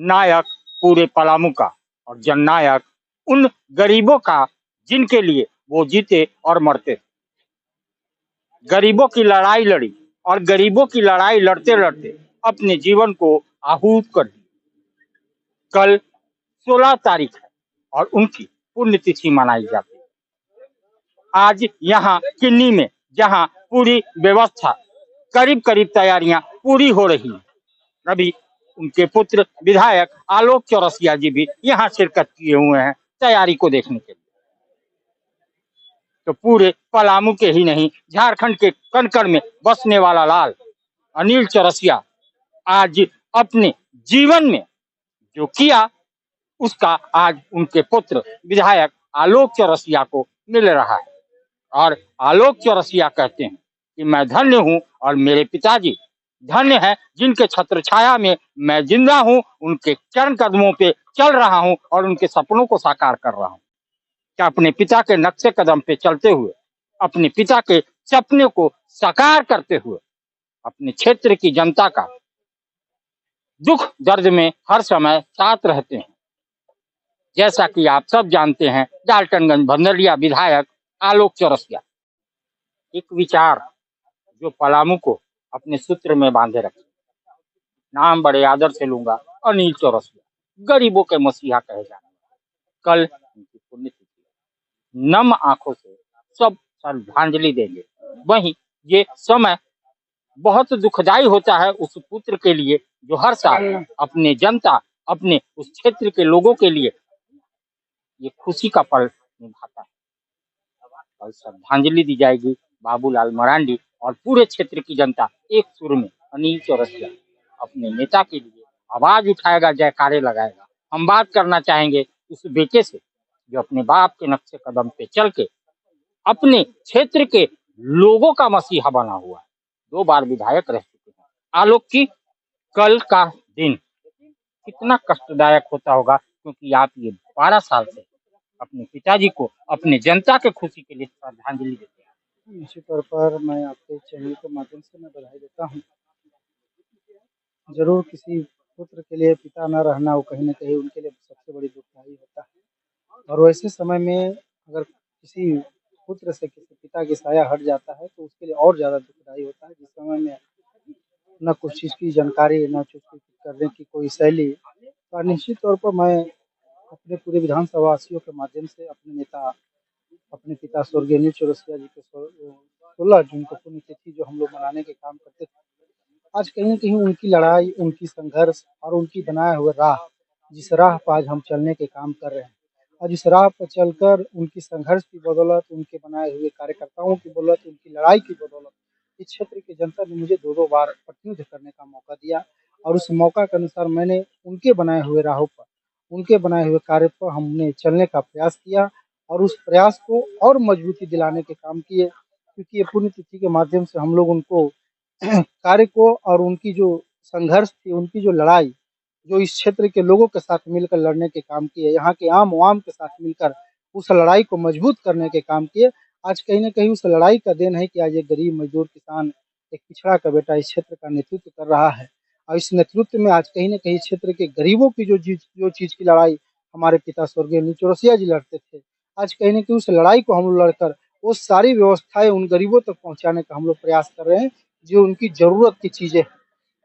नायक पूरे पलामू का और जननायक उन गरीबों का जिनके लिए वो जीते और मरते। गरीबों की लड़ाई लड़ी और गरीबों की लड़ाई लड़ते लड़ते अपने जीवन को आहूत कर दी। कल 16 तारीख है और उनकी पुण्यतिथि मनाई जाती है। आज यहाँ किन्नी में जहाँ पूरी व्यवस्था करीब करीब तैयारियां पूरी हो रही हैं, अभी उनके पुत्र विधायक आलोक चौरसिया जी भी यहाँ शिरकत किए हुए हैं तैयारी को देखने के लिए। तो पूरे पलामू के ही नहीं, झारखंड के कण कण में बसने वाला लाल अनिल चौरसिया आज अपने जीवन में जो किया उसका आज उनके पुत्र विधायक आलोक चौरसिया को मिल रहा है। और आलोक चौरसिया कहते हैं कि मैं धन्य हूं और मेरे पिताजी धन्य है जिनके छत्र छाया में मैं जिंदा हूं, उनके चरण कदमों पे चल रहा हूं और उनके सपनों को साकार कर रहा हूं। क्या अपने पिता के नक्शे कदम पे चलते हुए, अपने पिता के सपने को साकार करते हुए अपने क्षेत्र की जनता का दुख दर्द में हर समय साथ रहते हैं। जैसा कि आप सब जानते हैं, डाल्टनगंज भंदरिया विधायक आलोक चौरसिया एक विचार जो पलामू को अपने सूत्र में बांधे रखे। नाम बड़े आदर से लूंगा, अनिल चौरसिया, गरीबों के मसीहा कहे जाने। कल उनकी पुण्यतिथि, नम आंखों से सब श्रद्धांजलि देंगे। वहीं ये समय बहुत दुखदाई होता है उस पुत्र के लिए जो हर साल अपने जनता, अपने उस क्षेत्र के लोगों के लिए ये खुशी का पल निभाता है। कल श्रद्धांजलि दी जाएगी बाबूलाल मरांडी और पूरे क्षेत्र की जनता एक सुर में अनिल चौरसिया अपने नेता के लिए आवाज उठाएगा, जयकारे लगाएगा। हम बात करना चाहेंगे उस बेटे से जो अपने बाप के नक्शे कदम पे चल के अपने क्षेत्र के लोगों का मसीहा बना हुआ है। 2 बार विधायक रह चुके हैं। आलोक की कल का दिन कितना कष्टदायक होता होगा, क्योंकि आप ये 12 साल से अपने पिताजी को अपने जनता के खुशी के लिए श्रद्धांजलि देते हैं। निश्चित तौर पर मैं आपके चैनल के माध्यम से मैं बधाई देता हूँ। जरूर किसी पुत्र के लिए पिता न रहना वो कहीं न कहीं उनके लिए सबसे बड़ी दुखदाई होता है। और वैसे समय में अगर किसी पुत्र से किसी पिता की साया हट जाता है तो उसके लिए और ज़्यादा दुखदाई होता है, जिस समय में न कुछ चीज़ की जानकारी, न कुछ करने की कोई शैली। तो निश्चित तौर पर मैं अपने पूरे विधानसभा वासियों के माध्यम से अपने नेता, अपने पिता स्वर्गीय अनिल चौरसिया जी के 16 जून को पुण्यतिथि जो हम लोग मनाने के काम करते थे, आज कहीं न कहीं उनकी लड़ाई, उनकी संघर्ष और उनकी बनाए हुए राह, जिस राह पर आज हम चलने के काम कर रहे हैं और जिस राह पर चलकर उनकी संघर्ष की बदौलत, उनके बनाए हुए कार्यकर्ताओं की बदौलत, उनकी लड़ाई की बदौलत इस क्षेत्र की जनता ने मुझे 2-2 बार प्रतिनिधित्व करने का मौका दिया और उस मौका के अनुसार मैंने उनके बनाए हुए राहों पर, उनके बनाए हुए कार्य पर हमने चलने का प्रयास किया और उस प्रयास को और मजबूती दिलाने के काम किए, क्योंकि ये पुण्यतिथि के माध्यम से हम लोग उनको कार्य को और उनकी जो संघर्ष थी, उनकी जो लड़ाई, जो इस क्षेत्र के लोगों के साथ मिलकर लड़ने के काम किए, यहाँ के आम-आवाम के साथ मिलकर उस लड़ाई को मजबूत करने के काम किए। आज कहीं न कहीं उस लड़ाई का देन है कि आज एक गरीब मजदूर किसान, एक पिछड़ा का बेटा इस क्षेत्र का नेतृत्व कर रहा है और इस नेतृत्व में आज कहीं न कहीं क्षेत्र के गरीबों की जो चीज़ की लड़ाई हमारे पिता स्वर्गीय अनिल चौरसिया जी लड़ते थे, आज कहीं न कहीं उस लड़ाई को हम लोग लड़कर वो सारी व्यवस्थाएँ उन गरीबों तक पहुँचाने का हम लोग प्रयास कर रहे हैं, जो उनकी ज़रूरत की चीज़ें हैं।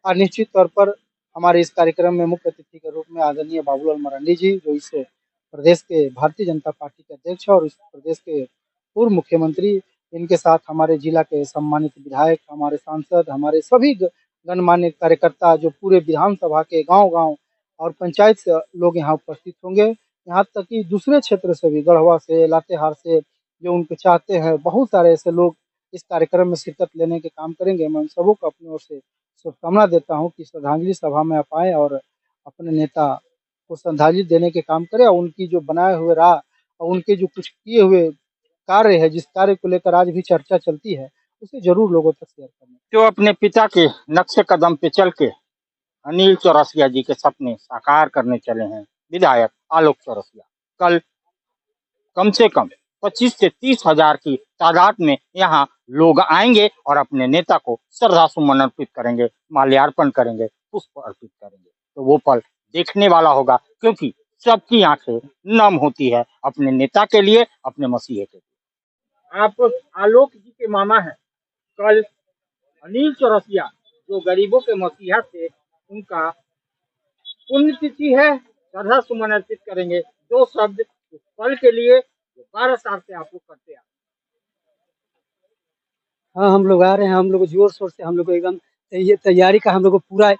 और निश्चित तौर पर हमारे इस कार्यक्रम में मुख्य अतिथि के रूप में आदरणीय बाबूलाल मरांडी जी, जो इस प्रदेश के भारतीय जनता पार्टी के अध्यक्ष और इस प्रदेश के पूर्व मुख्यमंत्री, इनके साथ हमारे जिला के सम्मानित विधायक, हमारे सांसद, हमारे सभी गणमान्य कार्यकर्ता जो पूरे विधानसभा के गाँव-गाँव और पंचायत से लोग यहाँ उपस्थित होंगे। यहाँ तक कि दूसरे क्षेत्र से भी, गढ़वा से, लातेहार से, जो उनको चाहते हैं, बहुत सारे ऐसे लोग इस कार्यक्रम में शिरकत लेने के काम करेंगे। मैं उन सबों को अपनी ओर से शुभकामना देता हूँ कि श्रद्धांजलि सभा में आप आएँ और अपने नेता को श्रद्धांजलि देने के काम करें और उनकी जो बनाए हुए राह और उनके जो कुछ किए हुए कार्य है, जिस कार्य को लेकर आज भी चर्चा चलती है, उसे ज़रूर लोगों तक शेयर करें। जो अपने पिता के नक्शे कदम पे चल के अनिल चौरसिया जी के सपने साकार करने चले हैं विधायक आलोक चौरसिया, कल कम से कम 25 से 30 हजार की तादाद में यहाँ लोग आएंगे और अपने नेता को श्रद्धा सुमन अर्पित करेंगे, माल्यार्पण करेंगे, पुष्प अर्पित करेंगे। तो वो पल देखने वाला होगा, क्योंकि सबकी आंखें नम होती है अपने नेता के लिए, अपने मसीहे के लिए। आप आलोक जी के मामा हैं। कल अनिल चौरसिया जो गरीबों के मसीहा थे, उनका पुण्यतिथि है। श्रद्धा सुमन अर्पित करेंगे। दो शब्द उस पल के लिए जो 12 साल से आप लोग करते आ। हाँ, हम लोग आ रहे हैं। हम लोग जोर शोर से हम लोग एकदम ये तैयारी का हम लोग को पूरा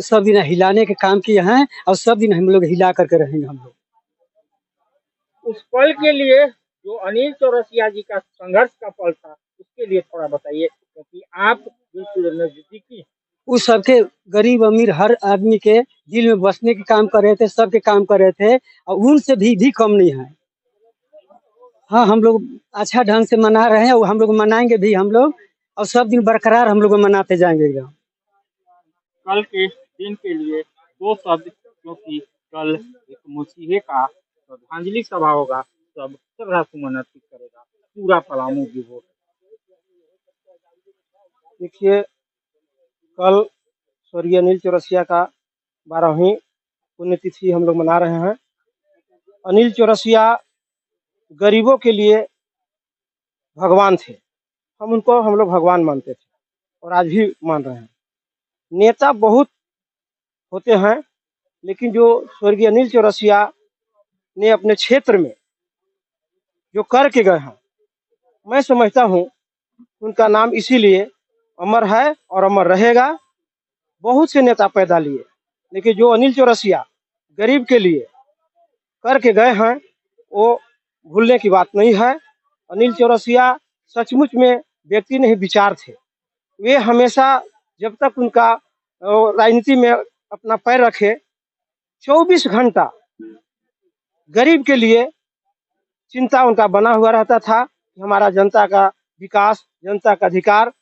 सब दिन हिलाने के काम किए हैं और सब दिन हम लोग हिला करके रहेंगे हम लोग। उस पल के लिए जो अनिल चौरसिया जी का संघर्ष का पल था, उसके लिए थोड़ा बताइए, क्योंकि आप बिल्कुल नजदीकी हैं। उस सबके गरीब अमीर हर आदमी के दिल में बसने के काम कर रहे थे, सबके काम कर रहे थे और उनसे भी कम नहीं है। हाँ, हम लोग अच्छा ढंग से मना रहे हैं और हम लोग मनाएंगे भी हम लोग और सब दिन बरकरार हम लोग मनाते जाएंगे एकदम। कल के दिन के लिए दो शब्द, क्योंकि कल एक मसीहे का श्रद्धांजलि सभा होगा, सब श्रद्धा सुमन अर्पित करेगा पूरा पलामू की वोट। देखिए, कल स्वर्गीय अनिल चौरसिया का 12वीं पुण्यतिथि हम लोग मना रहे हैं। अनिल चौरसिया गरीबों के लिए भगवान थे। हम लोग भगवान मानते थे और आज भी मान रहे हैं। नेता बहुत होते हैं, लेकिन जो स्वर्गीय अनिल चौरसिया ने अपने क्षेत्र में जो करके गए हैं, मैं समझता हूँ उनका नाम इसीलिए अमर है और अमर रहेगा। बहुत से नेता पैदा लिए, लेकिन जो अनिल चौरसिया गरीब के लिए करके गए हैं, वो भूलने की बात नहीं है। अनिल चौरसिया सचमुच में व्यक्ति नहीं, विचार थे। वे हमेशा जब तक उनका राजनीति में अपना पैर रखे, 24 घंटा गरीब के लिए चिंता उनका बना हुआ रहता था कि हमारा जनता का विकास, जनता का अधिकार,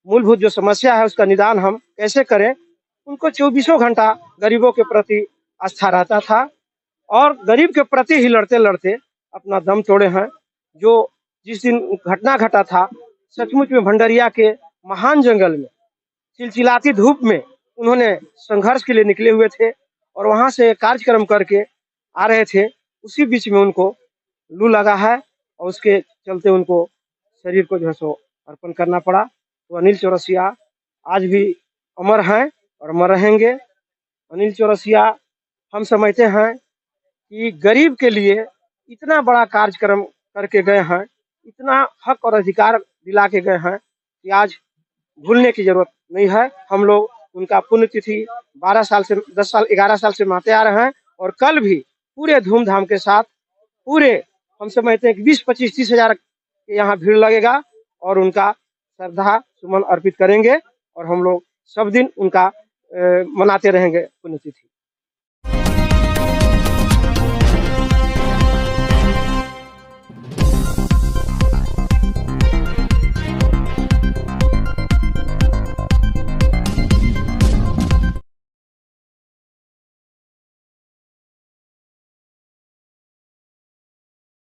मूलभूत जो समस्या है उसका निदान हम कैसे करें। उनको 24 घंटा गरीबों के प्रति आस्था रहता था और गरीब के प्रति ही लड़ते लड़ते अपना दम तोड़े हैं। जो जिस दिन घटना घटा था, सचमुच में भंडरिया के महान जंगल में चिलचिलाती धूप में उन्होंने संघर्ष के लिए निकले हुए थे और वहां से कार्यक्रम करके आ रहे थे। उसी बीच में उनको लू लगा है और उसके चलते उनको शरीर को जो है सो अर्पण करना पड़ा। तो अनिल चौरसिया आज भी अमर हैं और अमर रहेंगे। अनिल चौरसिया हम समझते हैं कि गरीब के लिए इतना बड़ा कार्यक्रम करके गए हैं, इतना हक और अधिकार दिला के गए हैं कि आज भूलने की जरूरत नहीं है। हम लोग उनका पुण्यतिथि 12 साल से 10 साल 11 साल से मनाते आ रहे हैं और कल भी पूरे धूमधाम के साथ पूरे हम समझते हैं कि 20-25-30 हजार के यहाँ भीड़ लगेगा और उनका श्रद्धा सुमन अर्पित करेंगे और हम लोग सब दिन उनका मनाते रहेंगे पुण्यतिथि।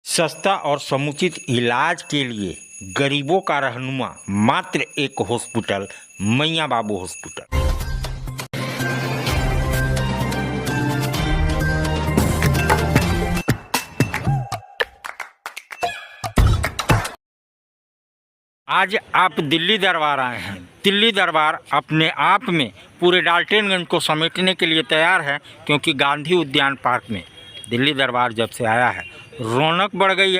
सस्ता और समुचित इलाज के लिए गरीबों का रहनुमा मात्र एक हॉस्पिटल, मैया बाबू हॉस्पिटल। आज आप दिल्ली दरबार आए हैं। दिल्ली दरबार अपने आप में पूरे डाल्टनगंज को समेटने के लिए तैयार है, क्योंकि गांधी उद्यान पार्क में दिल्ली दरबार जब से आया है रौनक बढ़ गई है।